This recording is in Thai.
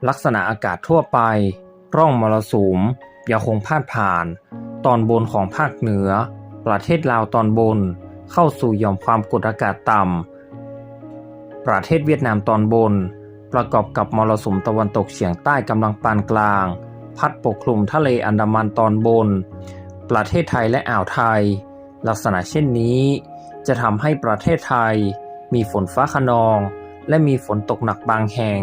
ลักษณะอากาศทั่วไปร่องมรสุมยังคงพาดผ่านตอนบนของภาคเหนือประเทศลาวตอนบนเข้าสู่หย่อมความกดอากาศต่ำประเทศเวียดนามตอนบนประกอบกับมรสุมตะวันตกเฉียงใต้กำลังปานกลางพัดปกคลุมทะเลอันดามันตอนบนประเทศไทยและอ่าวไทยลักษณะเช่นนี้จะทำให้ประเทศไทยมีฝนฟ้าคะนองและมีฝนตกหนักบางแห่ง